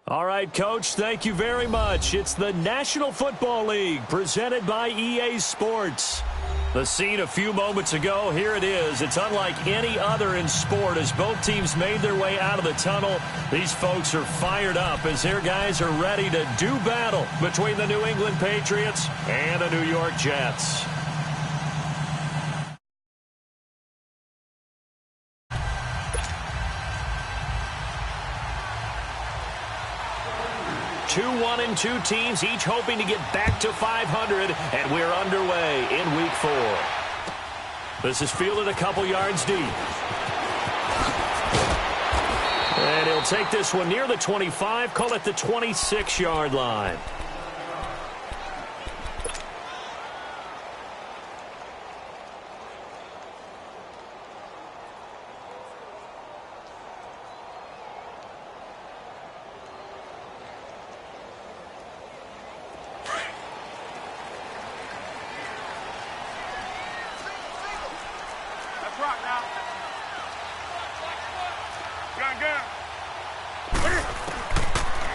All right, Coach, thank you very much. It's the National Football League presented by EA Sports. The scene a few moments ago, here it is. It's unlike any other in sport as both teams made their way out of the tunnel. These folks are fired up as their guys are ready to do battle between the New England Patriots and the New York Jets. Two 1-2 teams, each hoping to get back to 500, and we're underway in Week 4. This is fielded a couple yards deep. And he'll take this one near the 25, call it the 26-yard line.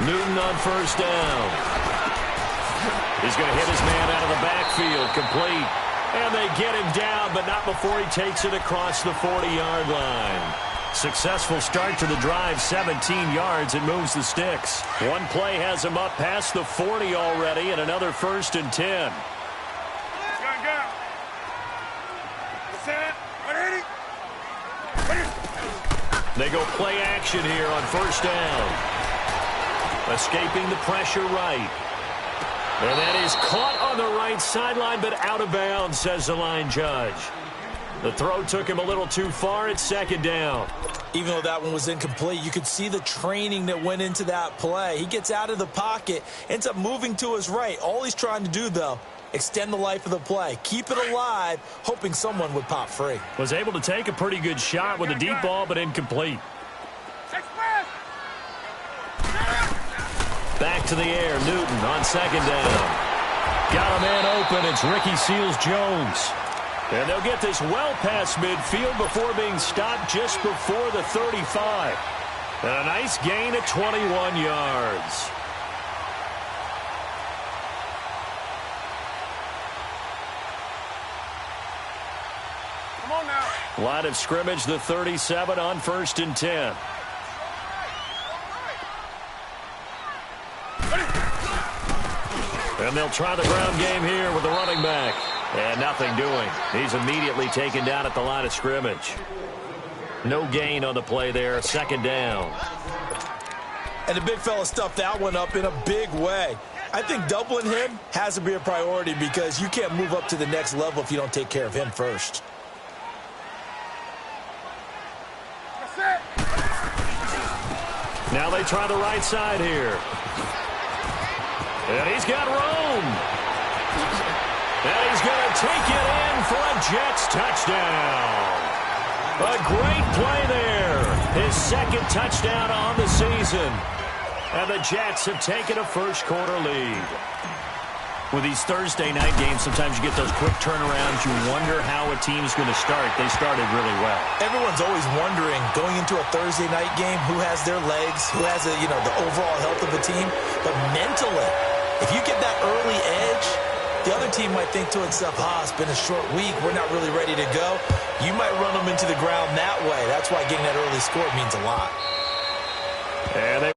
Newton on first down. He's going to hit his man out of the backfield, complete. And they get him down, but not before he takes it across the 40-yard line. Successful start to the drive, 17 yards, and moves the sticks. One play has him up past the 40 already, and another 1st and 10. They go play action here on first down. Escaping the pressure right. And that is caught on the right sideline, but out of bounds, says the line judge. The throw took him a little too far. It's 2nd down. Even though that one was incomplete, you could see the training that went into that play. He gets out of the pocket, ends up moving to his right. All he's trying to do, though, extend the life of the play. Keep it alive, hoping someone would pop free. Was able to take a pretty good shot with a deep ball, but incomplete. Back to the air, Newton on 2nd down. Got a man open, it's Ricky Seals-Jones. And they'll get this well past midfield before being stopped just before the 35. And a nice gain at 21 yards. Come on now. Line of scrimmage, the 37 on 1st and 10. And they'll try the ground game here with the running back. And nothing doing. He's immediately taken down at the line of scrimmage. No gain on the play there. 2nd down. And the big fella stuffed that one up in a big way. I think doubling him has to be a priority because you can't move up to the next level if you don't take care of him first. Now they try the right side here. And he's got room. And he's going to take it in for a Jets touchdown. A great play there. His 2nd touchdown on the season. And the Jets have taken a first-quarter lead. With these Thursday night games, sometimes you get those quick turnarounds. You wonder how a team's going to start. They started really well. Everyone's always wondering, going into a Thursday night game, who has their legs, who has the overall health of the team. But mentally, if you get that early edge, the other team might think to itself, it's been a short week. We're not really ready to go. You might run them into the ground that way. That's why getting that early score means a lot. And they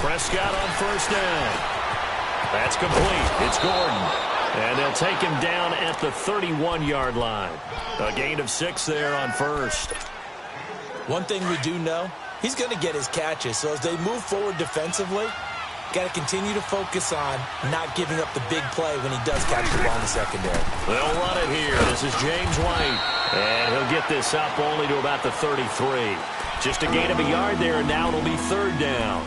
Prescott on first down. That's complete. It's Gordon. And they'll take him down at the 31-yard line. A gain of 6 there on first. One thing we do know, he's going to get his catches. So as they move forward defensively, Got to continue to focus on not giving up the big play when he does catch the ball in the secondary. They'll run it here. This is James White. And he'll get this up only to about the 33. Just a gain of a yard there, and now it'll be third down.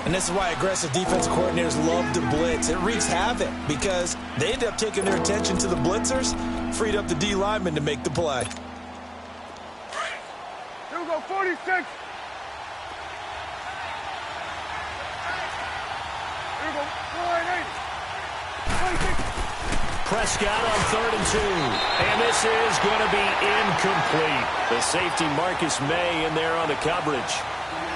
And this is why aggressive defensive coordinators love to blitz. It wreaks havoc because they end up taking their attention to the blitzers, freed up the D lineman to make the play. Here we go, 46. Prescott on 3rd and 2. And this is going to be incomplete. The safety Marcus May in there on the coverage.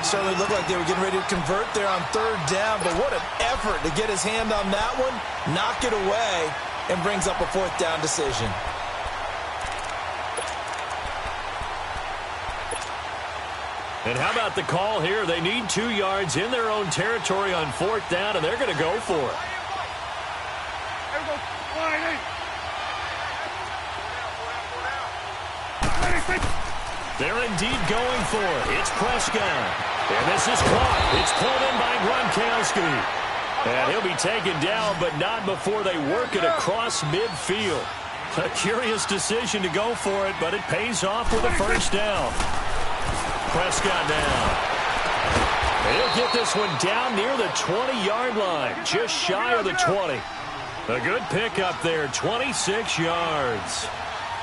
Certainly looked like they were getting ready to convert there on 3rd down, but what an effort to get his hand on that one, knock it away, and brings up a 4th down decision. And how about the call here? They need 2 yards in their own territory on 4th down, and they're going to go for it. They're indeed going for it. It's Prescott. And this is caught. It's pulled in by Gronkowski. And he'll be taken down, but not before they work it across midfield. A curious decision to go for it, but it pays off with a 1st down. Prescott now. He'll get this one down near the 20-yard line, just shy of the 20. A good pickup there, 26 yards.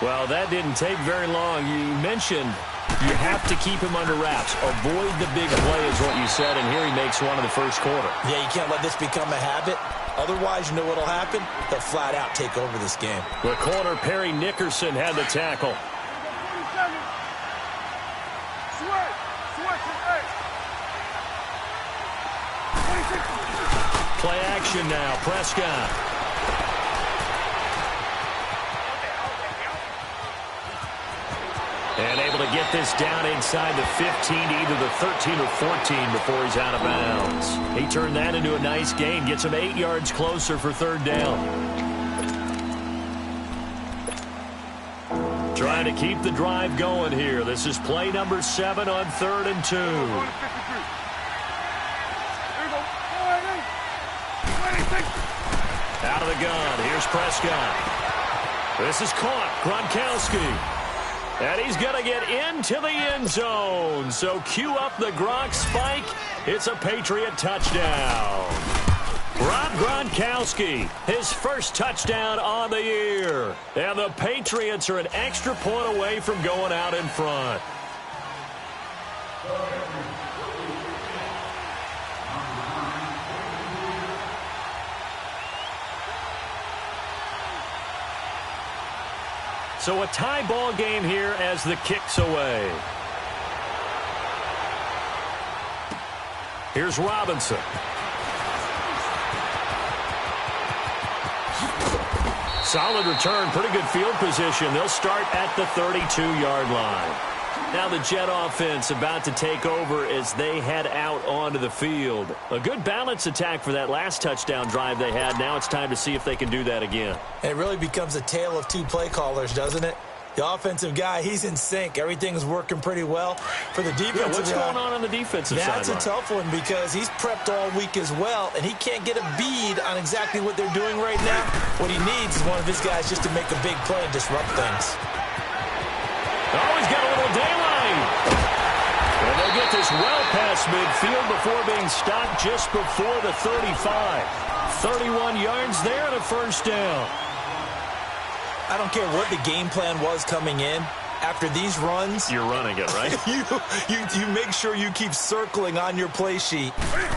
Well, that didn't take very long. You mentioned you have to keep him under wraps. Avoid the big play is what you said, and here he makes one in the 1st quarter. Yeah, you can't let this become a habit. Otherwise, you know what will happen? They'll flat out take over this game. The corner, Perry Nickerson, had the tackle. Play action now, Prescott. And able to get this down inside the 15 to either the 13 or 14 before he's out of bounds. He turned that into a nice gain, gets him 8 yards closer for 3rd down. Trying to keep the drive going here. This is play number 7 on 3rd and 2. Out of the gun. Here's Prescott. This is caught. Gronkowski. And he's going to get into the end zone. So cue up the Gronk spike. It's a Patriot touchdown. Rob Gronkowski, his first touchdown on the year. And the Patriots are an extra point away from going out in front. So a tie ball game here as the kick's away. Here's Robinson. Solid return, pretty good field position. They'll start at the 32-yard line. Now the Jet offense about to take over as they head out onto the field. A good balance attack for that last touchdown drive they had. Now it's time to see if they can do that again. And it really becomes a tale of 2 play callers, doesn't it? The offensive guy, he's in sync. Everything's working pretty well. For the defensive what's going on the defensive side? That's a tough one because he's prepped all week as well, and he can't get a bead on exactly what they're doing right now. What he needs is one of his guys just to make a big play and disrupt things. Oh, he's got a little daylight. And they'll get this well past midfield before being stopped just before the 35. 31 yards there and a 1st down. I don't care what the game plan was coming in. After these runs, you're running it, right? you make sure you keep circling on your play sheet,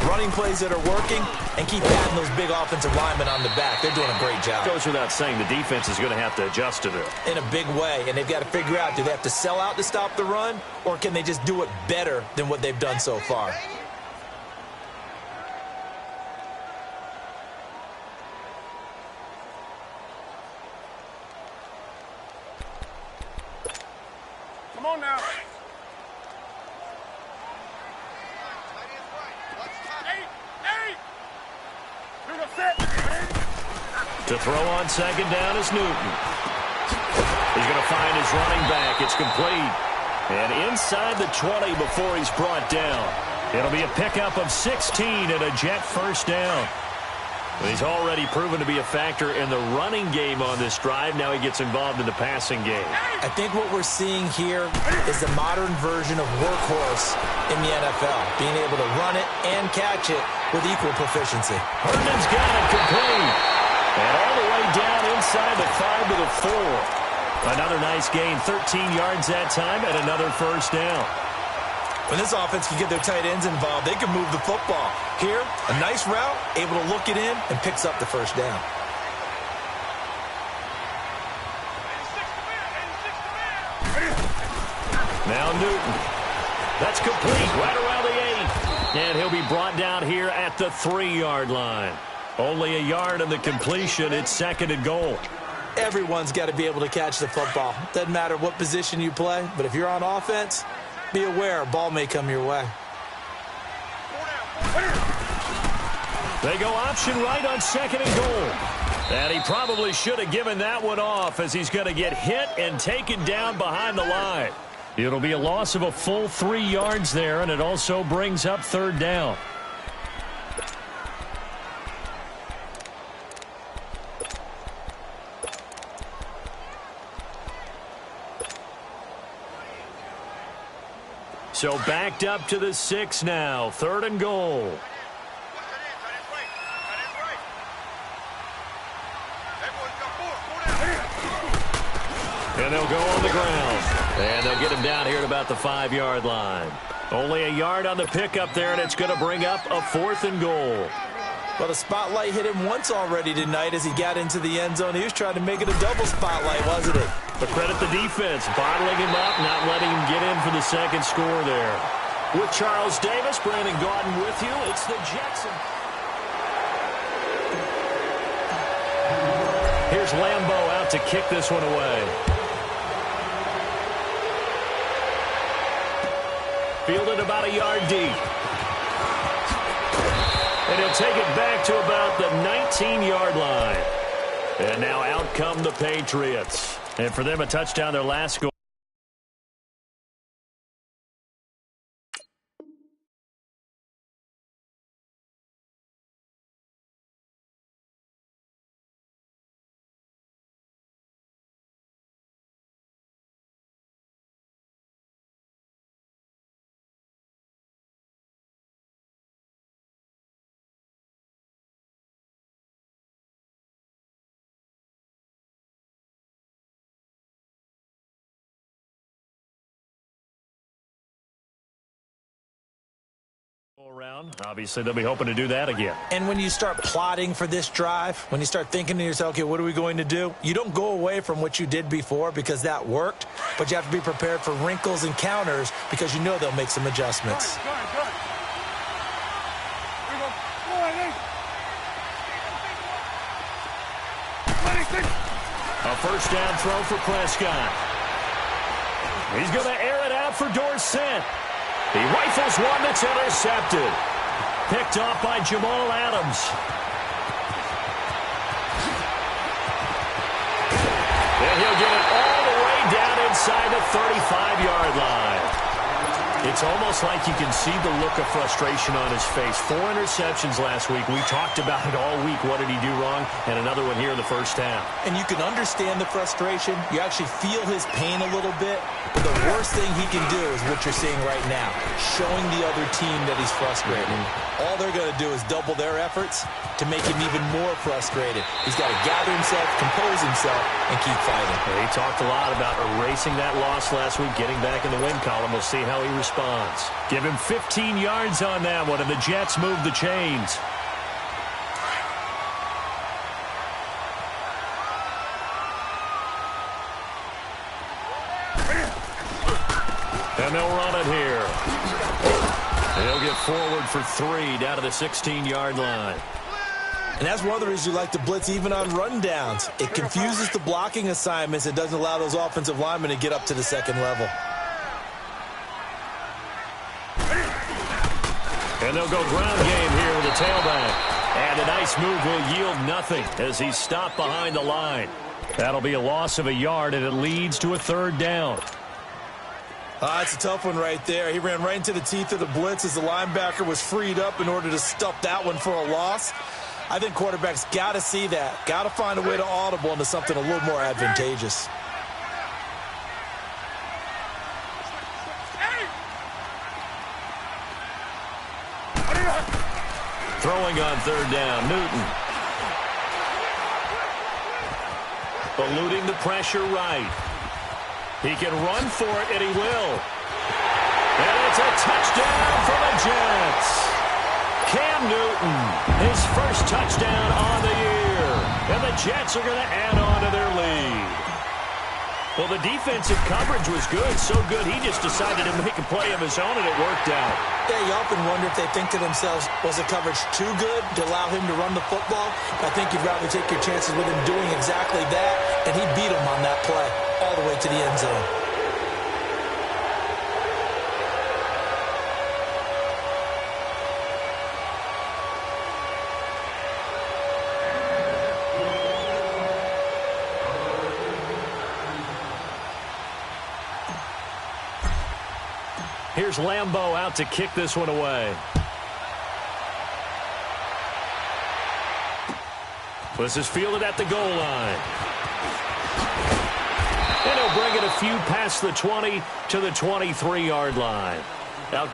running plays that are working, and keep patting those big offensive linemen on the back. They're doing a great job. Goes without saying the defense is going to have to adjust to it. In a big way, and they've got to figure out, do they have to sell out to stop the run, or can they just do it better than what they've done so far? Come on now. To throw on 2nd down is Newton. He's going to find his running back. It's complete. And inside the 20 before he's brought down. It'll be a pickup of 16 and a Jet first down. He's already proven to be a factor in the running game on this drive. Now he gets involved in the passing game. I think what we're seeing here is the modern version of workhorse in the NFL, being able to run it and catch it with equal proficiency. Herndon's got it complete. And all the way down inside the 5 to the 4. Another nice gain, 13 yards that time, and another first down. When this offense can get their tight ends involved, they can move the football. Here, a nice route, able to look it in, and picks up the first down. Now Newton. That's complete right around the 8. And he'll be brought down here at the 3-yard line. Only a yard on the completion. It's 2nd and goal. Everyone's got to be able to catch the football. Doesn't matter what position you play, but if you're on offense, be aware, a ball may come your way. They go option right on 2nd and goal. And he probably should have given that one off as he's going to get hit and taken down behind the line. It'll be a loss of a full 3 yards there, and it also brings up 3rd down. So backed up to the 6 now. 3rd and goal. And they'll go on the ground. And they'll get him down here at about the 5-yard line. Only a yard on the pickup there, and it's going to bring up a 4th and goal. Well, the spotlight hit him once already tonight as he got into the end zone. He was trying to make it a double spotlight, wasn't it? But credit the defense, bottling him up, not letting him get in for the 2nd score there. With Charles Davis, Brandon Gaudin with you. It's the Jets. Here's Lambeau out to kick this one away. Fielded about a yard deep. And he'll take it back to about the 19-yard line. And now out come the Patriots. And for them, a touchdown, their last goal. Around. Obviously, they'll be hoping to do that again. And when you start plotting for this drive, when you start thinking to yourself, okay, what are we going to do? You don't go away from what you did before because that worked, but you have to be prepared for wrinkles and counters because you know they'll make some adjustments. A first down throw for Prescott. He's going to air it out for Dorsett. He rifles one that's intercepted. Picked off by Jamal Adams. And he'll get it all the way down inside the 35-yard line. It's almost like you can see the look of frustration on his face. 4 interceptions last week. We talked about it all week. What did he do wrong? And another one here in the first half. And you can understand the frustration. You actually feel his pain a little bit. But the worst thing he can do is what you're seeing right now, showing the other team that he's frustrated. All they're going to do is double their efforts to make him even more frustrated. He's got to gather himself, compose himself, and keep fighting. He talked a lot about erasing that loss last week, getting back in the win column. We'll see how he responds. Give him 15 yards on that one, and the Jets move the chains. And they'll run it here. They'll get forward for 3 down to the 16-yard line. And that's one of the reasons you like to blitz even on rundowns. It confuses the blocking assignments. It doesn't allow those offensive linemen to get up to the second level. And they'll go ground game here with the tailback. And a nice move will yield nothing as he's stopped behind the line. That'll be a loss of a yard, and it leads to a 3rd down. It's a tough one right there. He ran right into the teeth of the blitz as the linebacker was freed up in order to stuff that one for a loss. I think quarterbacks got to see that. Got to find a way to audible into something a little more advantageous. Throwing on third down, Newton. Eluding the pressure right. He can run for it, and he will. And it's a touchdown for the Jets. Cam Newton, his first touchdown on the year. And the Jets are going to add on to their lead. Well, the defensive coverage was good, so good he just decided to make a play of his own, and it worked out. Yeah, you often wonder if they think to themselves, was the coverage too good to allow him to run the football? I think you'd rather take your chances with him doing exactly that, and he beat him on that play all the way to the end zone. Here's Lambeau out to kick this one away. This is fielded at the goal line. And he'll bring it a few past the 20 to the 23-yard line. Out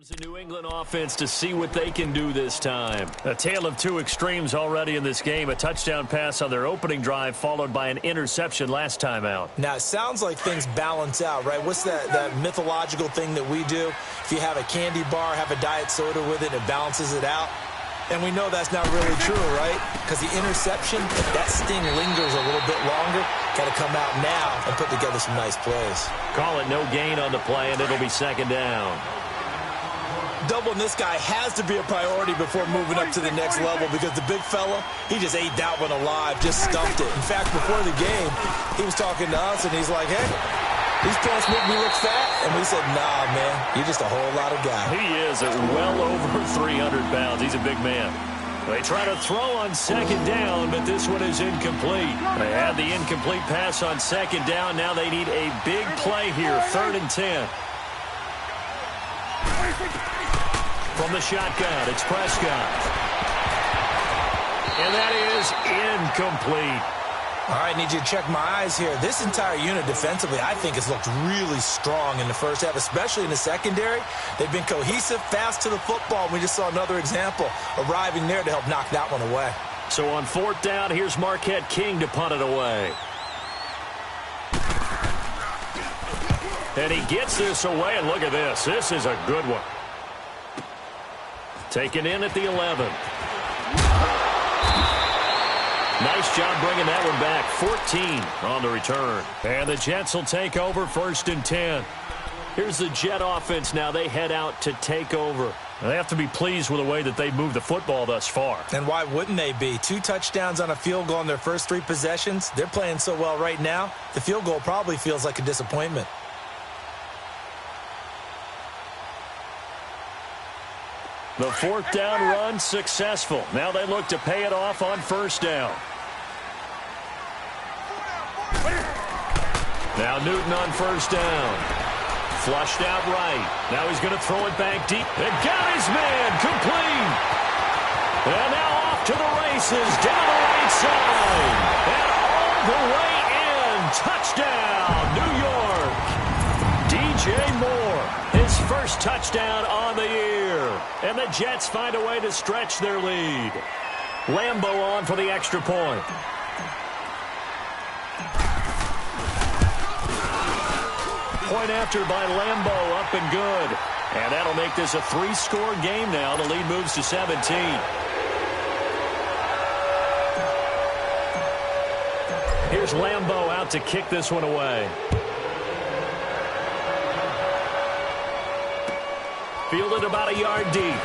comes the New England offense to see what they can do this time. A tale of two extremes already in this game. A touchdown pass on their opening drive followed by an interception last time out. Now, it sounds like things balance out, right? What's that mythological thing that we do? If you have a candy bar, have a diet soda with it, it balances it out. And we know that's not really true, right? Because the interception, that sting lingers a little bit longer. Got to come out now and put together some nice plays. Call it no gain on the play, and it'll be second down. Doubling this guy has to be a priority before moving up to the next level because the big fella, he just ate that one alive, just stuffed it. In fact, before the game, he was talking to us, and he's like, hey, these pants make me look fat. And we said, nah, man, you're just a whole lot of guy. He is at well over 300 pounds. He's a big man. They try to throw on second down, but this one is incomplete. They had the incomplete pass on second down. Now they need a big play here, 3rd and 10. From the shotgun, it's Prescott. And that is incomplete. All right, need you to check my eyes here. This entire unit defensively, I think, has looked really strong in the first half, especially in the secondary. They've been cohesive, fast to the football. We just saw another example arriving there to help knock that one away. So on 4th down, here's Marquette King to punt it away. And he gets this away, and look at this. This is a good one. Taken in at the 11. Nice job bringing that one back. 14 on the return. And the Jets will take over 1st and 10. Here's the Jet offense now. They head out to take over. They have to be pleased with the way that they've moved the football thus far. And why wouldn't they be? 2 touchdowns on a field goal in their first 3 possessions. They're playing so well right now, the field goal probably feels like a disappointment. The 4th down run successful. Now they look to pay it off on 1st down. Now Newton on 1st down. Flushed out right. Now he's going to throw it back deep. And got his man complete. And now off to the races down the right side. And all the way in. Touchdown, New York. DJ Moore, his first touchdown on the year. And the Jets find a way to stretch their lead. Lambeau on for the extra point. Point after by Lambeau, up and good. And that'll make this a 3-score game now. The lead moves to 17. Here's Lambeau out to kick this one away. Fielded about a yard deep.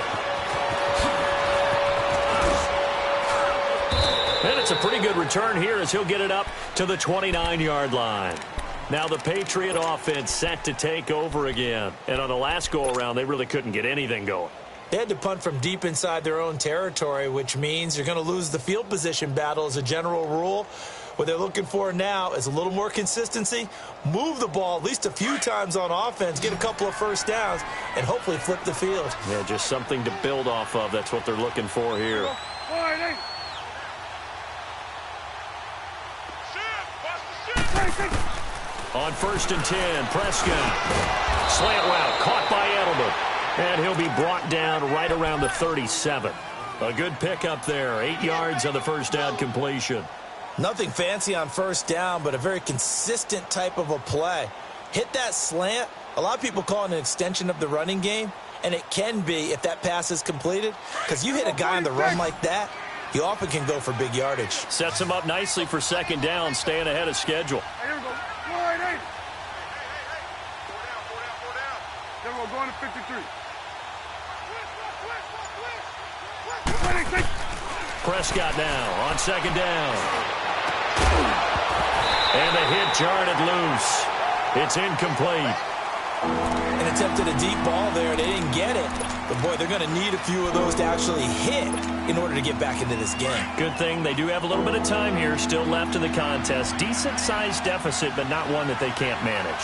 And it's a pretty good return here as he'll get it up to the 29-yard line. Now the Patriot offense set to take over again. And on the last go-around, they really couldn't get anything going. They had to punt from deep inside their own territory, which means you're going to lose the field position battle as a general rule. What they're looking for now is a little more consistency, move the ball at least a few times on offense, get a couple of first downs, and hopefully flip the field. Yeah, just something to build off of. That's what they're looking for here. On 1st and 10, Prescott. Slant route, caught by Edelman. And he'll be brought down right around the 37. A good pickup there, 8 yards on the first down completion. Nothing fancy on first down, but a very consistent type of a play. Hit that slant. A lot of people call it an extension of the running game, and it can be if that pass is completed, because you hit a guy on the run like that, he often can go for big yardage. Sets him up nicely for second down, staying ahead of schedule. Here we go. Then we're going to 53. Prescott now on second down. And the hit jarred it loose. It's incomplete. An attempt at a deep ball there. They didn't get it. But, boy, they're going to need a few of those to actually hit in order to get back into this game. Good thing they do have a little bit of time here still left in the contest. Decent-sized deficit, but not one that they can't manage.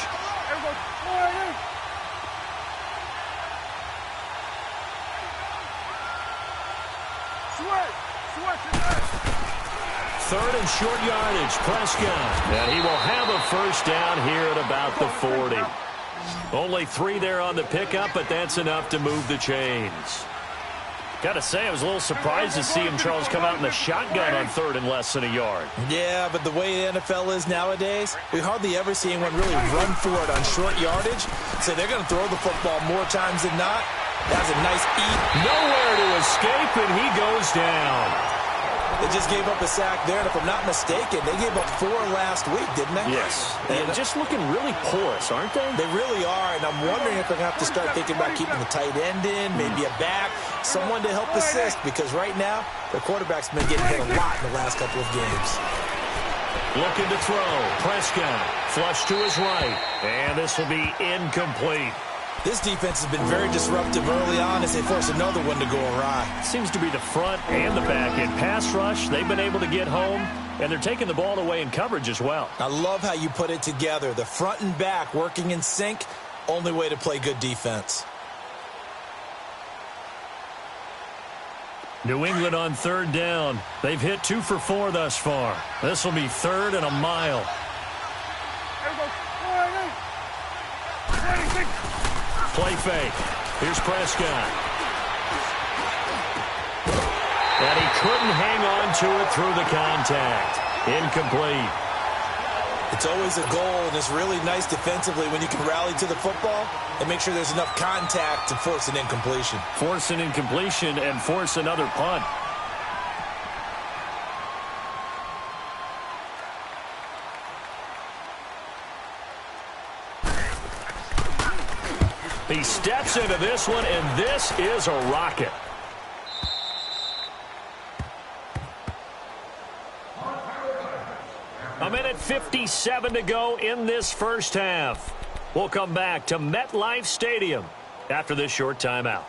Third and short yardage, Prescott. And he will have a first down here at about the 40. Only 3 there on the pickup, but that's enough to move the chains. Got to say, I was a little surprised to see him, Charles, come out in the shotgun on 3rd and less than a yard. Yeah, but the way the NFL is nowadays, we hardly ever see anyone really run for it on short yardage. So they're going to throw the football more times than not. That's a nice eat. Nowhere to escape, and he goes down. They just gave up a sack there, and if I'm not mistaken, they gave up 4 last week, didn't they? Yes. And just looking really porous, aren't they? They really are, and I'm wondering if they're going to have to start thinking about keeping the tight end in, maybe a back, someone to help assist, because right now, their quarterback's been getting hit a lot in the last couple of games. Looking to throw. Prescott flush to his right, and this will be incomplete. This defense has been very disruptive early on as they force another one to go awry. Seems to be the front and the back end. Pass rush, they've been able to get home, and they're taking the ball away in coverage as well. I love how you put it together. The front and back working in sync, only way to play good defense. New England on 3rd down. They've hit 2 for 4 thus far. This will be 3rd and a mile. Play fake. Here's Prescott. And he couldn't hang on to it through the contact. Incomplete. It's always a goal, and it's really nice defensively when you can rally to the football and make sure there's enough contact to force an incompletion. Force an incompletion and force another punt. He steps into this one, and this is a rocket. A minute 57 to go in this first half. We'll come back to MetLife Stadium after this short timeout.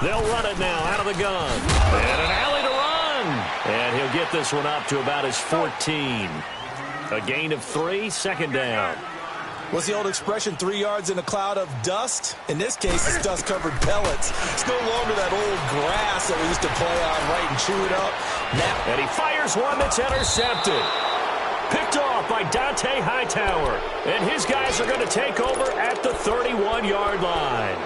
They'll run it now out of the gun. And an alley to run. And he'll get this one up to about his 14. A gain of 3, second down. What's the old expression, 3 yards in a cloud of dust? In this case, it's dust-covered pellets. It's no longer that old grass that we used to play on, right, and chew it up. Now, and he fires one that's intercepted. Picked off by Dante Hightower. And his guys are going to take over at the 31-yard line.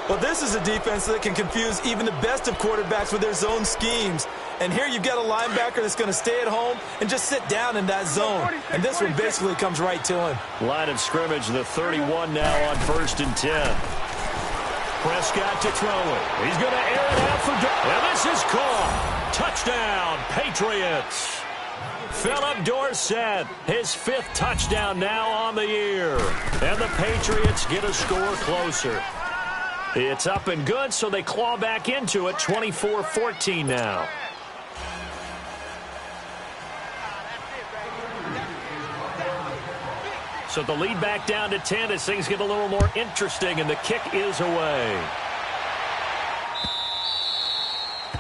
Well, this is a defense that can confuse even the best of quarterbacks with their zone schemes. And here you've got a linebacker that's going to stay at home and just sit down in that zone. And this one basically comes right to him. Line of scrimmage, the 31 now on 1st and 10. Prescott to throw it. He's going to air it out for and this is caught. Touchdown, Patriots. Philip Dorsett, his 5th touchdown now on the year. And the Patriots get a score closer. It's up and good, so they claw back into it, 24-14 now. So the lead back down to 10 as things get a little more interesting, and the kick is away.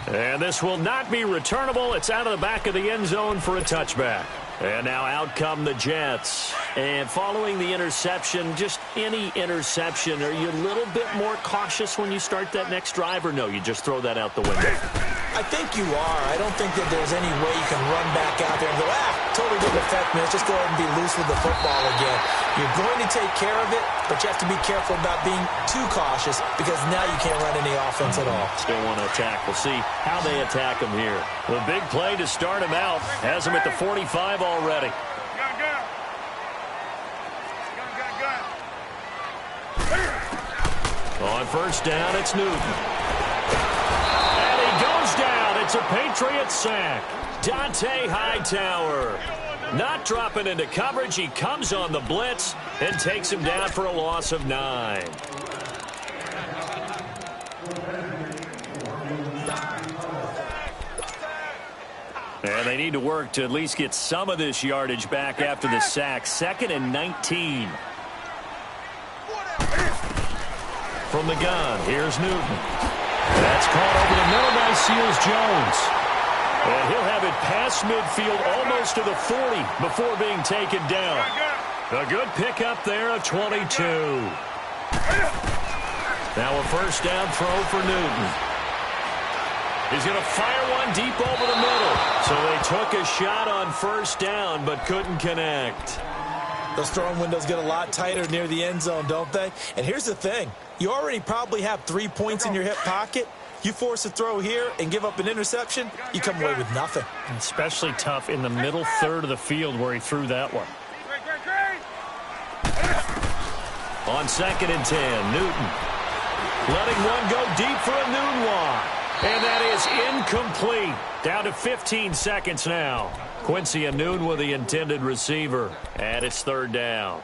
And this will not be returnable. It's out of the back of the end zone for a touchback. And now out come the Jets. And following the interception, just any interception, are you a little bit more cautious when you start that next drive, or no, you just throw that out the window? I think you are. I don't think that there's any way you can run back out there and go, totally didn't affect me. Let's just go ahead and be loose with the football again. You're going to take care of it, but you have to be careful about being too cautious because now you can't run any offense at all. Still want to attack. We'll see how they attack him here. The big play to start him out has him at the 45 already. On first down, it's Newton. And he goes down. It's a Patriot sack. Dante Hightower not dropping into coverage. He comes on the blitz and takes him down for a loss of 9. And they need to work to at least get some of this yardage back after the sack. 2nd and 19. From the gun, here's Newton. That's caught over the middle by Seals-Jones. And he'll have it past midfield almost to the 40 before being taken down. A good pickup there of 22. Now a first down throw for Newton. He's going to fire one deep over the middle. So they took a shot on first down but couldn't connect. Those throwing windows get a lot tighter near the end zone, don't they? And here's the thing. You already probably have 3 points in your hip pocket. You force a throw here and give up an interception, you come away with nothing. Especially tough in the middle third of the field where he threw that one. On 2nd and 10, Newton. Letting one go deep for a noon walk. And that is incomplete. Down to 15 seconds now. Quincy Noon with the intended receiver. And it's 3rd down.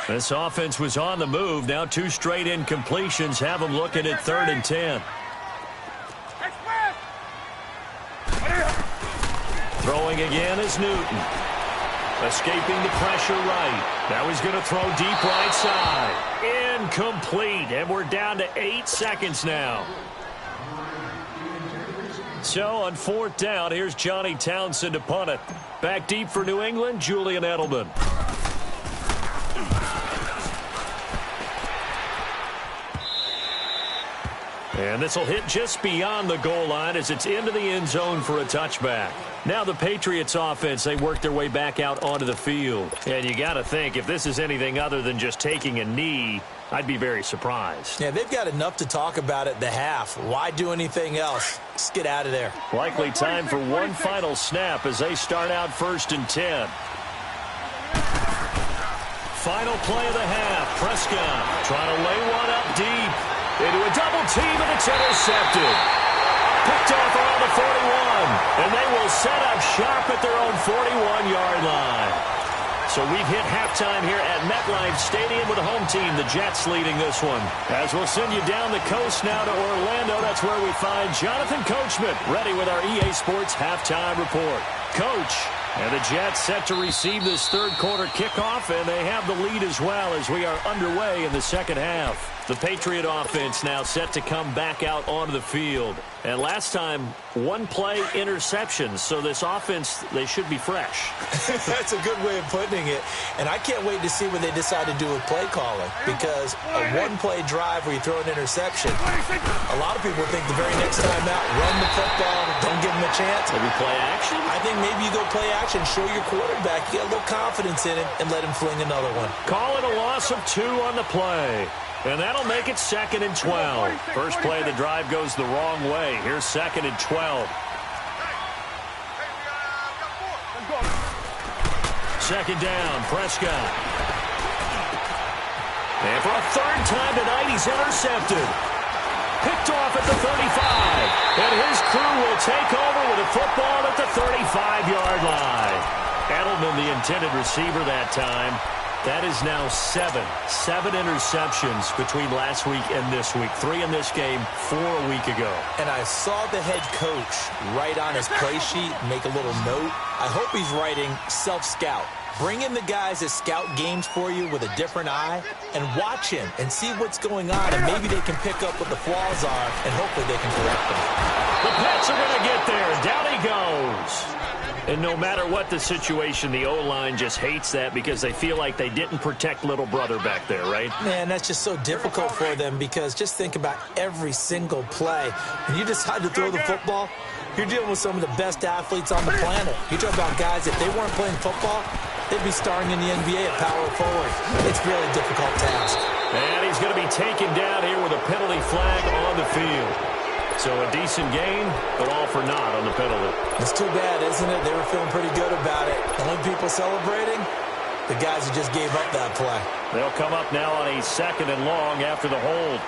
This offense was on the move. Now 2 straight incompletions have them looking at 3rd and 10. Throwing again is Newton. Escaping the pressure right. Now he's going to throw deep right side. Incomplete. And we're down to 8 seconds now. So on 4th down, here's Johnny Townsend to punt it. Back deep for New England, Julian Edelman. And this will hit just beyond the goal line as it's into the end zone for a touchback. Now the Patriots offense, they work their way back out onto the field. And you got to think, if this is anything other than just taking a knee, I'd be very surprised. Yeah, they've got enough to talk about at the half. Why do anything else? Just get out of there. Likely time for one final snap as they start out 1st and 10. Final play of the half. Prescott trying to lay one up deep. Into a double team, and it's intercepted. Picked off around the 41. And they will set up shop at their own 41-yard line. So we've hit halftime here at MetLife Stadium with the home team, the Jets, leading this one. As we'll send you down the coast now to Orlando, that's where we find Jonathan Coachman, ready with our EA Sports halftime report. Coach, and the Jets set to receive this 3rd quarter kickoff, and they have the lead as well as we are underway in the 2nd half. The Patriot offense now set to come back out onto the field. And last time, 1-play interceptions. So this offense, they should be fresh. That's a good way of putting it. And I can't wait to see what they decide to do with play calling. Because a 1-play drive where you throw an interception, a lot of people think the very next time out, run the football, don't give them a chance. Maybe play action? I think maybe you go play action, show your quarterback, you get a little confidence in him, and let him fling another one. Call it a loss of 2 on the play. And that'll make it 2nd and 12. First play of the drive goes the wrong way. Here's 2nd and 12. 2nd down, Prescott. And for a 3rd time tonight, he's intercepted. Picked off at the 35. And his crew will take over with a football at the 35-yard line. Edelman, the intended receiver that time. That is now seven interceptions between last week and this week. 3 in this game, 4 a week ago. And I saw the head coach write on his play sheet, make a little note. I hope he's writing self-scout. Bring in the guys that scout games for you with a different eye and watch him and see what's going on, and maybe they can pick up what the flaws are, and hopefully they can correct them. The Pats are going to get there. Down he goes. And no matter what the situation, the O-line just hates that because they feel like they didn't protect little brother back there, right? Man, that's just so difficult for them because just think about every single play. When you decide to throw the football, you're dealing with some of the best athletes on the planet. You talk about guys, if they weren't playing football, they'd be starring in the NBA at power forward. It's really a difficult task. And he's going to be taken down here with a penalty flag on the field. So a decent gain, but all for naught on the penalty. It's too bad, isn't it? They were feeling pretty good about it. The only people celebrating, the guys who just gave up that play. They'll come up now on a 2nd and long after the hold.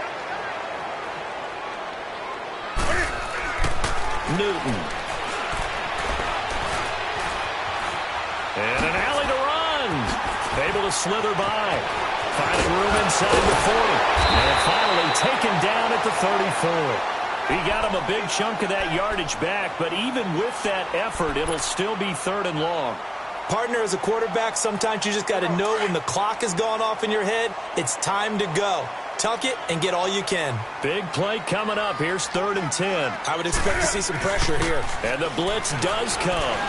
Newton. And an alley to run. Able to slither by. Finding room inside the 40. And finally taken down at the 34. He got him a big chunk of that yardage back, but even with that effort, it'll still be 3rd and long. Partner, as a quarterback, sometimes you just got to know when the clock has gone off in your head, it's time to go. Tuck it and get all you can. Big play coming up. Here's 3rd and 10. I would expect to see some pressure here. And the blitz does come.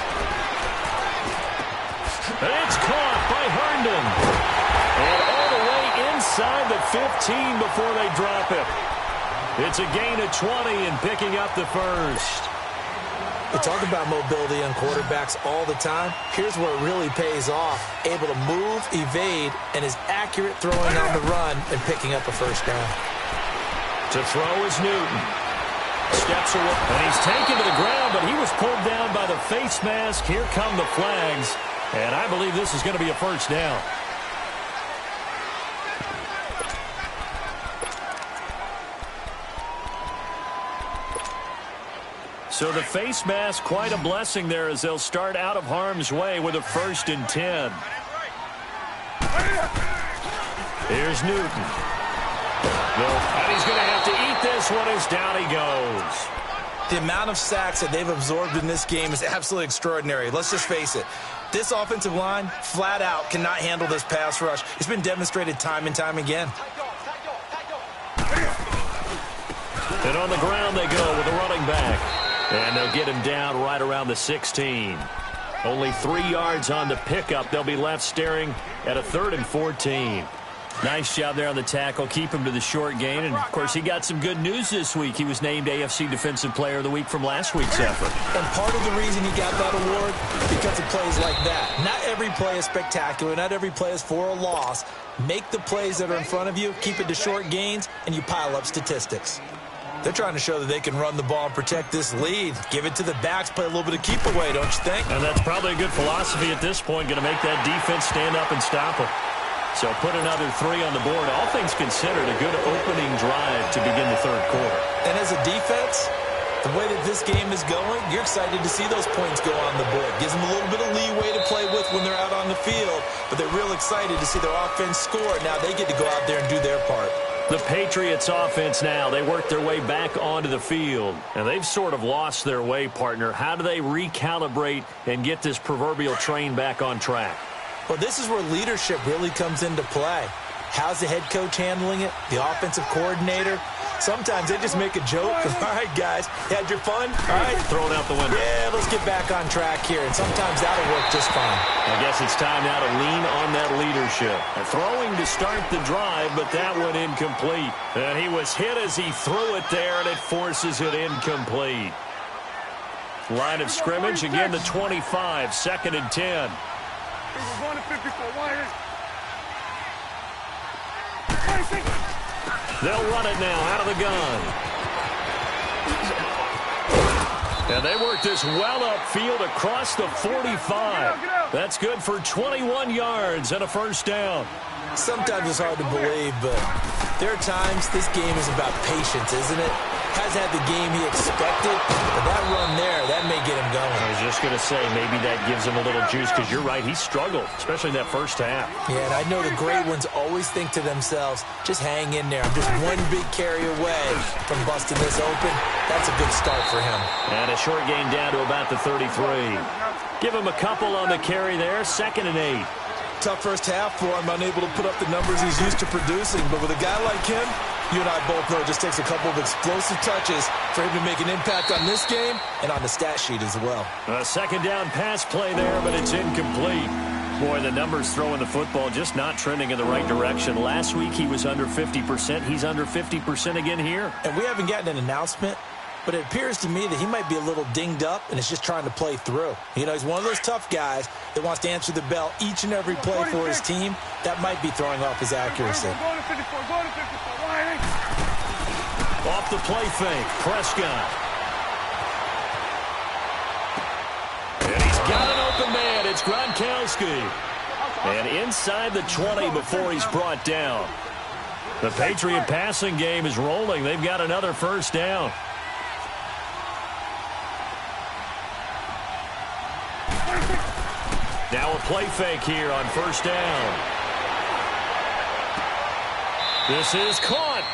And it's caught by Herndon. And all the way inside the 15 before they drop it. It's a gain of 20 and picking up the first. We talk about mobility on quarterbacks all the time. Here's where it really pays off. Able to move, evade, and is accurate throwing on the run and picking up a first down. To throw is Newton. Steps away. And he's taken to the ground, but he was pulled down by the face mask. Here come the flags. And I believe this is going to be a first down. So the face mask, quite a blessing there as they'll start out of harm's way with a 1st and 10. Here's Newton. And he's going to have to eat this one as down he goes. The amount of sacks that they've absorbed in this game is absolutely extraordinary. Let's just face it. This offensive line, flat out, cannot handle this pass rush. It's been demonstrated time and time again. And on the ground they go with the running back. And they'll get him down right around the 16. Only 3 yards on the pickup. They'll be left staring at a 3rd and 14. Nice job there on the tackle. Keep him to the short gain. And, of course, he got some good news this week. He was named AFC Defensive Player of the Week from last week's effort. And part of the reason he got that award, because of plays like that. Not every play is spectacular. Not every play is for a loss. Make the plays that are in front of you, keep it to short gains, and you pile up statistics. They're trying to show that they can run the ball and protect this lead. Give it to the backs, play a little bit of keep away, don't you think? And that's probably a good philosophy at this point, going to make that defense stand up and stop them. So put another 3 on the board. All things considered, a good opening drive to begin the 3rd quarter. And as a defense, the way that this game is going, you're excited to see those points go on the board. Gives them a little bit of leeway to play with when they're out on the field, but they're real excited to see their offense score. Now they get to go out there and do their part. The Patriots offense now, they work their way back onto the field. And they've sort of lost their way, partner. How do they recalibrate and get this proverbial train back on track? Well, this is where leadership really comes into play. How's the head coach handling it? The offensive coordinator? Sometimes they just make a joke. All right, guys, you had your fun? All right. Throw it out the window. Yeah, let's get back on track here. And sometimes that'll work just fine. I guess it's time now to lean on that leadership. Throwing to start the drive, but that one incomplete. And he was hit as he threw it there, and it forces it incomplete. Line of scrimmage, again the 25, 2nd and 10. They'll run it now out of the gun. And they work this well upfield across the 45. That's good for 21 yards and a first down. Sometimes it's hard to believe, but there are times this game is about patience, isn't it? has had the game he expected, but that run there, that may get him going. I was just going to say, maybe that gives him a little juice, because you're right, he struggled, especially that first half. Yeah, and I know the great ones always think to themselves, just hang in there. I'm just one big carry away from busting this open. That's a good start for him. And a short gain down to about the 33. Give him a couple on the carry there, 2nd and 8. Tough first half for him, unable to put up the numbers he's used to producing. But with a guy like him, you and I both know it just takes a couple of explosive touches for him to make an impact on this game and on the stat sheet as well. A 2nd down pass play there, but it's incomplete. Boy, the numbers throwing the football just not trending in the right direction. Last week he was under 50%. He's under 50% again here. And we haven't gotten an announcement, but it appears to me that he might be a little dinged up and is just trying to play through. You know, he's one of those tough guys that wants to answer the bell each and every play for his team. That might be throwing off his accuracy. Off the play fake, Prescott. And he's got an open man. It's Gronkowski. And inside the 20 before he's brought down. The Patriot passing game is rolling. They've got another first down. Now a play fake here on first down. This is caught.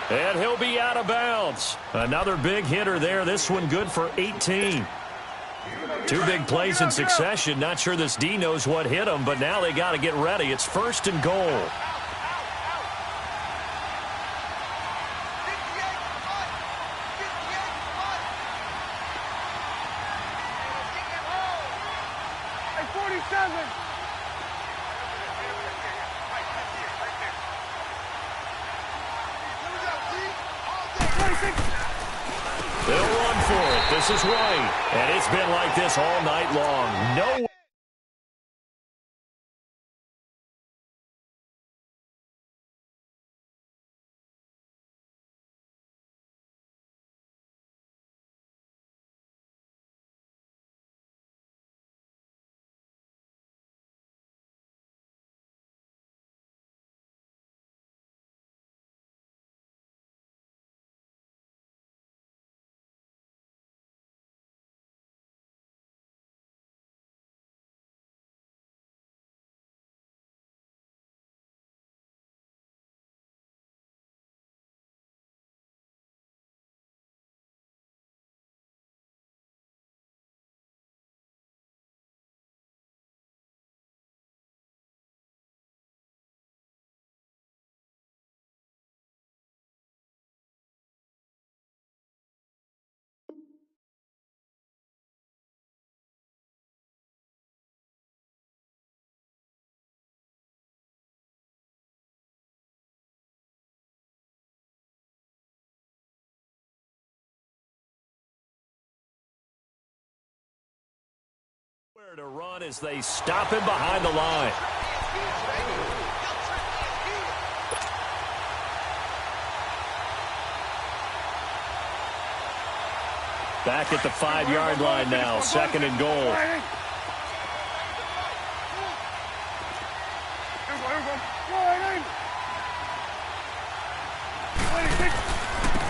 And he'll be out of bounds. Another big hitter there. This one good for 18. 2 big plays in succession. Not sure this D knows what hit him, but now they got to get ready. It's 1st and goal. They'll run for it. This is White. And it's been like this all night long. No. Where to run as they stop him behind the line. Back at the 5-yard line now, 2nd and goal.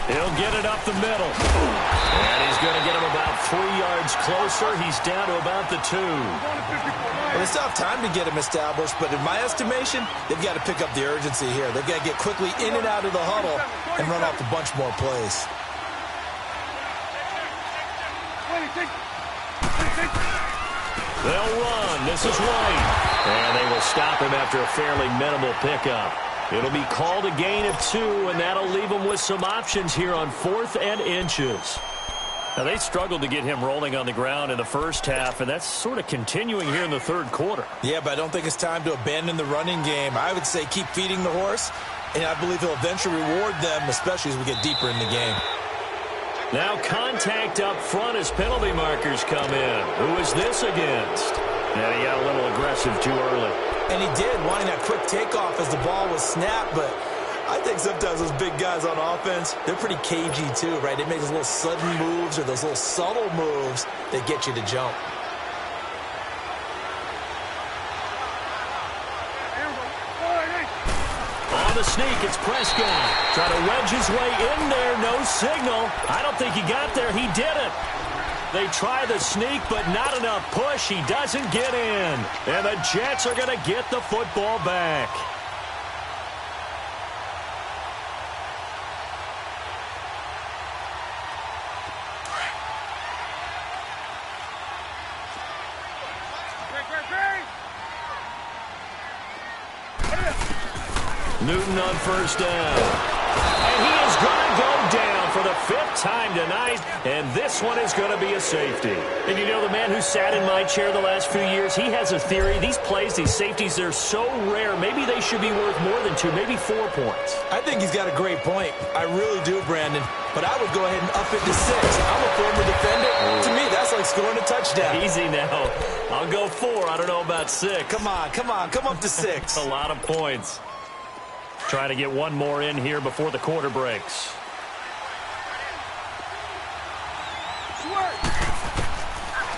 He'll get it up the middle. And he's going to get him about 3 yards closer. He's down to about the 2. Well, they still have time to get him established, but in my estimation, they've got to pick up the urgency here. They've got to get quickly in and out of the huddle and run off a bunch more plays. They'll run. This is White. And they will stop him after a fairly minimal pickup. It'll be called a gain of 2, and that'll leave them with some options here on 4th and inches. Now, they struggled to get him rolling on the ground in the first half, and that's sort of continuing here in the 3rd quarter. Yeah, but I don't think it's time to abandon the running game. I would say keep feeding the horse, and I believe he'll eventually reward them, especially as we get deeper in the game. Now contact up front as penalty markers come in. Who is this against? And he got a little aggressive too early. And he did, wanting that quick takeoff as the ball was snapped, but I think sometimes those big guys on offense, they're pretty cagey too, right? They make those little sudden moves or those little subtle moves that get you to jump. On the sneak. It's Prescott. Trying to wedge his way in there. No signal. I don't think he got there. He didn't. They try the sneak, but not enough push. He doesn't get in. And the Jets are going to get the football back. Newton on first down. And he is going to go down for the 5th time tonight, and this one is going to be a safety. And you know, the man who sat in my chair the last few years, he has a theory. These plays, these safeties, they're so rare. Maybe they should be worth more than 2, maybe 4 points. I think he's got a great point. I really do, Brandon. But I would go ahead and up it to 6. I'm a former defender. To me, that's like scoring a touchdown. Easy now. I'll go 4. I don't know about 6. Come on. Come up to 6. A lot of points. Trying to get one more in here before the quarter breaks.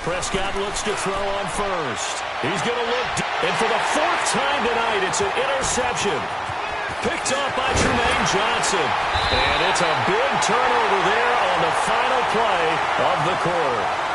Prescott looks to throw on first. He's going to look. And for the 4th time tonight, it's an interception. Picked up by Tremaine Johnson. And it's a big turnover there on the final play of the quarter.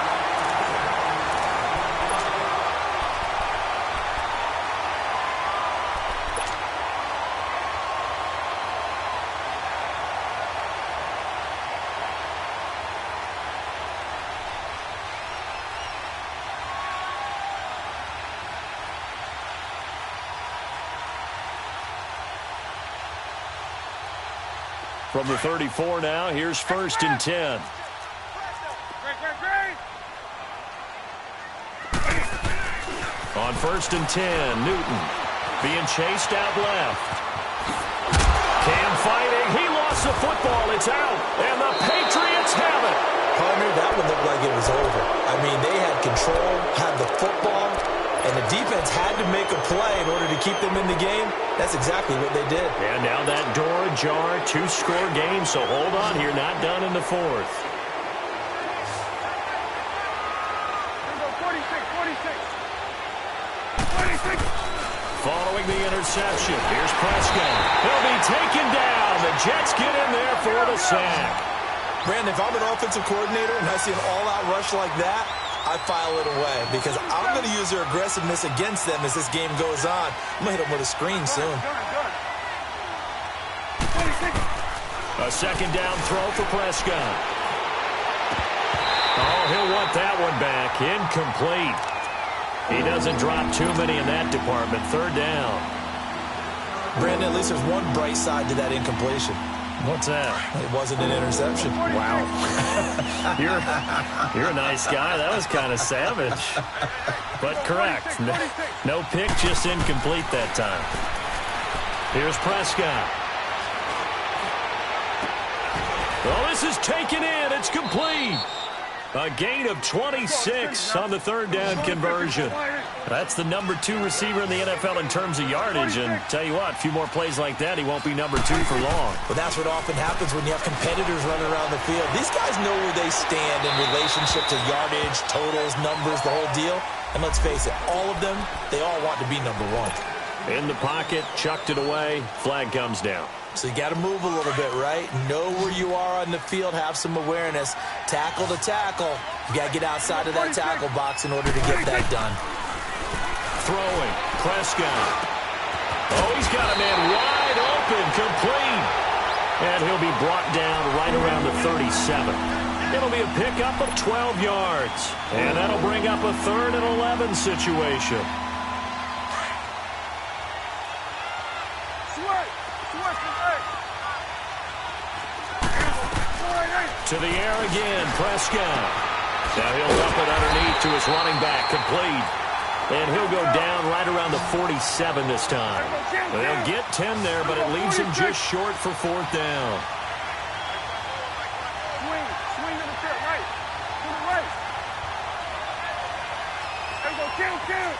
From the 34 now, here's 1st and 10. On 1st and 10, Newton being chased out left. Cam fighting. He lost the football. It's out. And the Patriots have it. Partner, that one looked like it was over. I mean, they had control, had the football, and the defense had to make a play in order to keep them in the game. That's exactly what they did. And now that door ajar, 2-score game, so hold on here, not done in the 4th. 46. Following the interception, here's Prescott. He'll be taken down. The Jets get in there for the sack. Brandon, if I'm an offensive coordinator and I see an all-out rush like that, I file it away because I'm going to use their aggressiveness against them as this game goes on. I'm going to hit them with a screen soon. A 2nd down throw for Prescott. Oh, he'll want that one back. Incomplete. He doesn't drop too many in that department. 3rd down. Brandon, at least there's one bright side to that incompletion. What's that? It wasn't an interception. Wow. You're a nice guy. That was kind of savage. But correct. No pick, just incomplete that time. Here's Prescott. Well, this is taken in. It's complete. A gain of 26 on the 3rd down conversion. That's the number 2 receiver in the NFL in terms of yardage. And tell you what, a few more plays like that, he won't be number 2 for long. But that's what often happens when you have competitors running around the field. These guys know where they stand in relationship to yardage, totals, numbers, the whole deal. And let's face it, all of them, they all want to be number 1. In the pocket, chucked it away, flag comes down. So you got to move a little bit, right? Know where you are on the field, have some awareness. Tackle to tackle. You got to get outside of that tackle box in order to get that done. Throwing, Prescott. Oh, he's got a man wide open, complete. And he'll be brought down right around the 37. It'll be a pickup of 12 yards. And that'll bring up a 3rd and 11 situation. To the air again, Prescott. Now he'll dump it underneath to his running back, complete. And he'll go down right around the 47 this time. They'll get 10 there, but it leaves him just short for 4th down. Swing to the right. To the right. There you go, kill.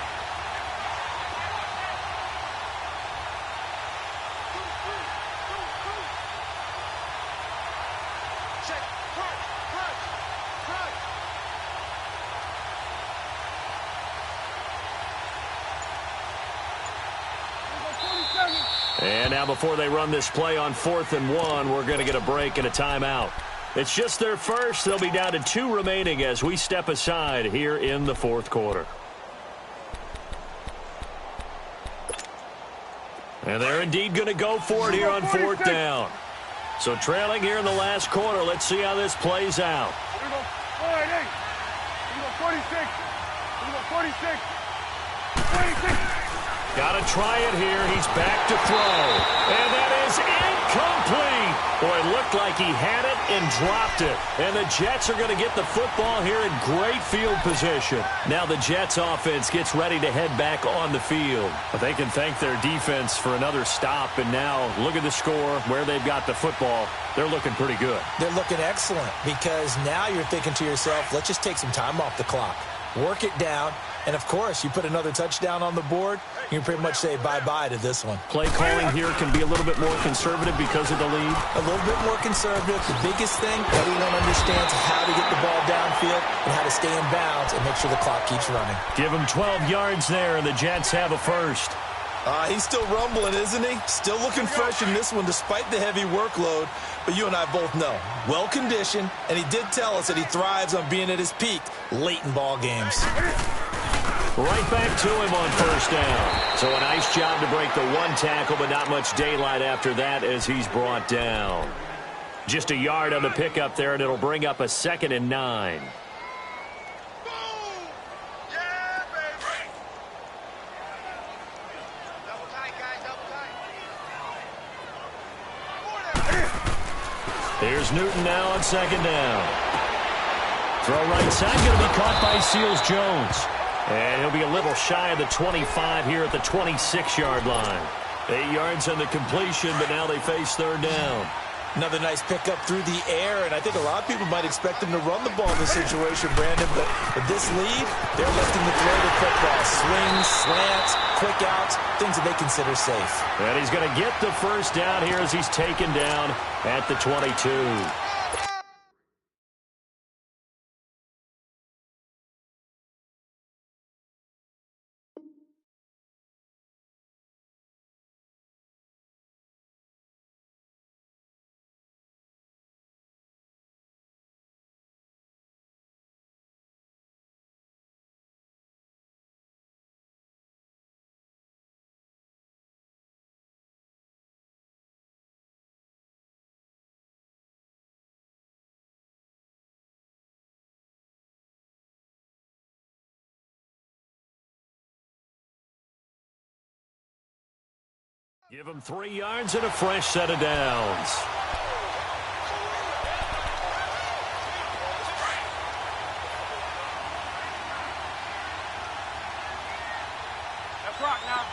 Now, before they run this play on 4th and 1, we're going to get a break and a timeout. It's just their first. They'll be down to 2 remaining as we step aside here in the 4th quarter. And they're indeed going to go for it here on 4th down. So trailing here in the last quarter. Let's see how this plays out. Here we go. 46. Here we go. 46. 26. Got to try it here. He's back to throw. And that is incomplete. Boy, it looked like he had it and dropped it. And the Jets are going to get the football here in great field position. Now the Jets offense gets ready to head back on the field. But they can thank their defense for another stop. And now look at the score, where they've got the football. They're looking pretty good. They're looking excellent because now you're thinking to yourself, let's just take some time off the clock. Work it down. And, of course, you put another touchdown on the board, you can pretty much say bye-bye to this one. Play calling here can be a little bit more conservative because of the lead. A little bit more conservative. The biggest thing, everyone understands how to get the ball downfield and how to stay in bounds and make sure the clock keeps running. Give him 12 yards there, and the Jets have a first. He's still rumbling, isn't he? Still looking fresh in this one despite the heavy workload. But you and I both know, well-conditioned, and he did tell us that he thrives on being at his peak late in ball games. Right back to him on 1st down. So a nice job to break the 1 tackle, but not much daylight after that as he's brought down. Just a yard on the pickup there, and it'll bring up a 2nd and 9. Here's Newton now on 2nd down. Throw right side, going to be caught by Seals-Jones. And he'll be a little shy of the 25 here at the 26-yard line. 8 yards on the completion, but now they face 3rd down. Another nice pickup through the air, and I think a lot of people might expect him to run the ball in this situation, Brandon, but with this lead, they're looking to throw the football. Swings, slants, quick outs, things that they consider safe. And he's going to get the 1st down here as he's taken down at the 22. Give him 3 yards and a fresh set of downs. Let's rock now.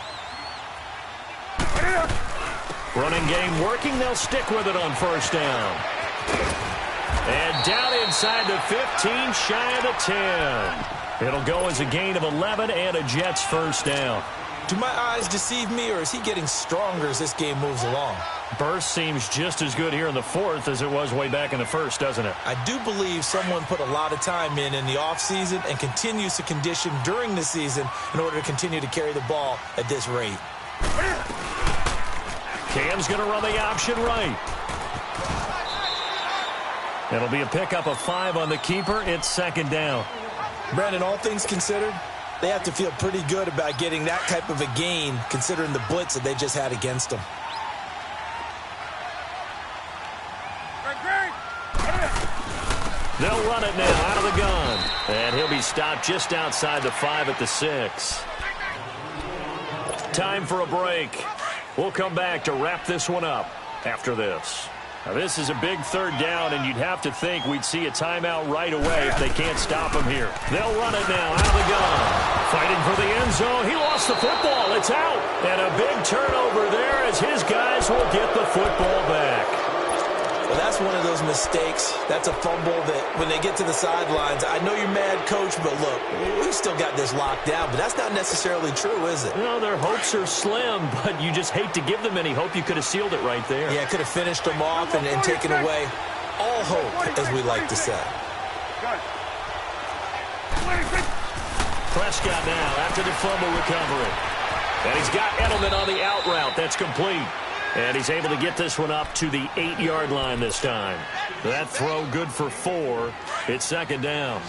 Running game working. They'll stick with it on 1st down. And down inside the 15, shy of the 10. It'll go as a gain of 11 and a Jets 1st down. Do my eyes deceive me, or is he getting stronger as this game moves along? Burst seems just as good here in the 4th as it was way back in the 1st, doesn't it? I do believe someone put a lot of time in the offseason and continues to condition during the season in order to continue to carry the ball at this rate. Cam's going to run the option right. It'll be a pickup of 5 on the keeper. It's 2nd down. Brandon, all things considered, they have to feel pretty good about getting that type of a gain considering the blitz that they just had against them. They'll run it now out of the gun. And he'll be stopped just outside the 5 at the 6. Time for a break. We'll come back to wrap this one up after this. Now, this is a big 3rd down, and you'd have to think we'd see a timeout right away if they can't stop him here. They'll run it now out of the gun. Fighting for the end zone. He lost the football. It's out. And a big turnover there as his guys will get the football back. Well, that's one of those mistakes. That's a fumble that when they get to the sidelines, I know you're mad, Coach, but look, we've still got this locked down, but that's not necessarily true, is it? Well, their hopes are slim, but you just hate to give them any hope. You could have sealed it right there. Yeah, could have finished them off and taken away all hope, as we like to say. Prescott now after the fumble recovery. And he's got Edelman on the out route. That's complete. And he's able to get this one up to the 8-yard line this time. That throw good for 4. It's second down.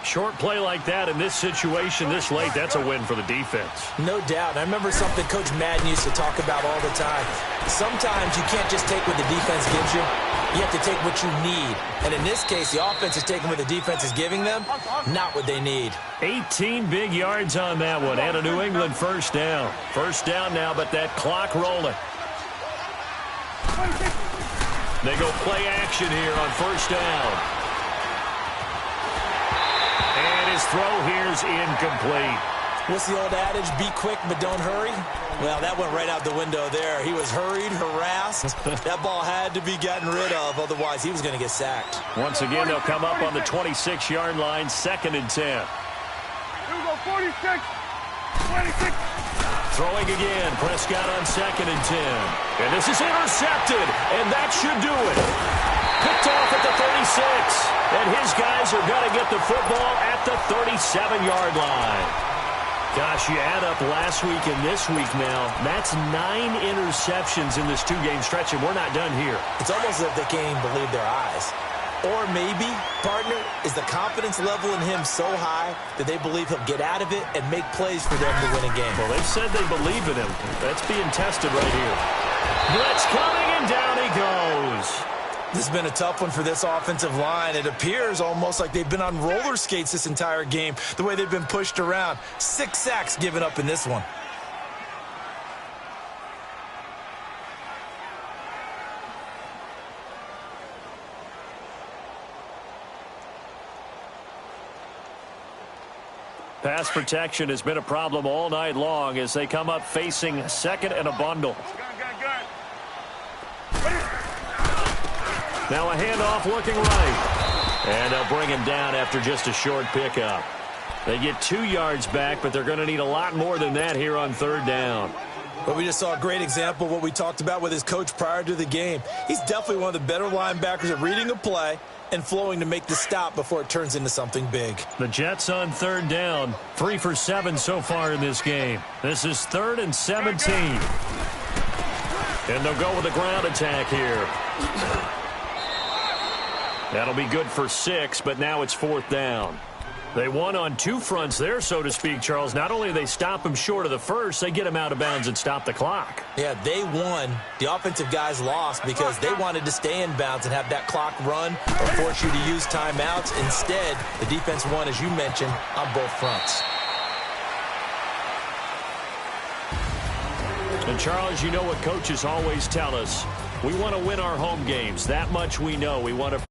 Short play like that in this situation this late, that's a win for the defense. No doubt. I remember something Coach Madden used to talk about all the time. Sometimes you can't just take what the defense gives you. You have to take what you need. And in this case, the offense is taking what the defense is giving them, not what they need. 18 big yards on that one, and a New England first down. First down now, but that clock rolling. They go play action here on first down. And his throw here's incomplete. What's the old adage? Be quick, but don't hurry? Well, that went right out the window there. He was hurried, harassed. That ball had to be gotten rid of, otherwise he was going to get sacked. Once again, they'll come up on the 26-yard line, 2nd and 10. Here we go, 46, 26. Throwing again, Prescott on 2nd and 10. And this is intercepted, and that should do it. Picked off at the 36, and his guys are going to get the football at the 37-yard line. Gosh, you add up last week and this week now, that's 9 interceptions in this 2-game stretch, and we're not done here. It's almost as if they can't even believe their eyes. Or maybe, partner, is the confidence level in him so high that they believe he'll get out of it and make plays for them to win a game. Well, they've said they believe in him. That's being tested right here. Blitz coming, and down he goes. This has been a tough one for this offensive line. It appears almost like they've been on roller skates this entire game, the way they've been pushed around. 6 sacks given up in this one. Pass protection has been a problem all night long as they come up facing 2nd and a bundle. Now a handoff looking right. And they'll bring him down after just a short pickup. They get 2 yards back, but they're going to need a lot more than that here on 3rd down. But we just saw a great example of what we talked about with his coach prior to the game. He's definitely one of the better linebackers at reading a play and flowing to make the stop before it turns into something big. The Jets on 3rd down, 3 for 7 so far in this game. This is 3rd and 17. And they'll go with a ground attack here. That'll be good for 6, but now it's 4th down. They won on 2 fronts there, so to speak, Charles. Not only do they stop him short of the first, they get him out of bounds and stop the clock. Yeah, they won. The offensive guys lost because they wanted to stay in bounds and have that clock run or force you to use timeouts. Instead, the defense won, as you mentioned, on both fronts. And, Charles, you know what coaches always tell us. We want to win our home games. That much we know. We want to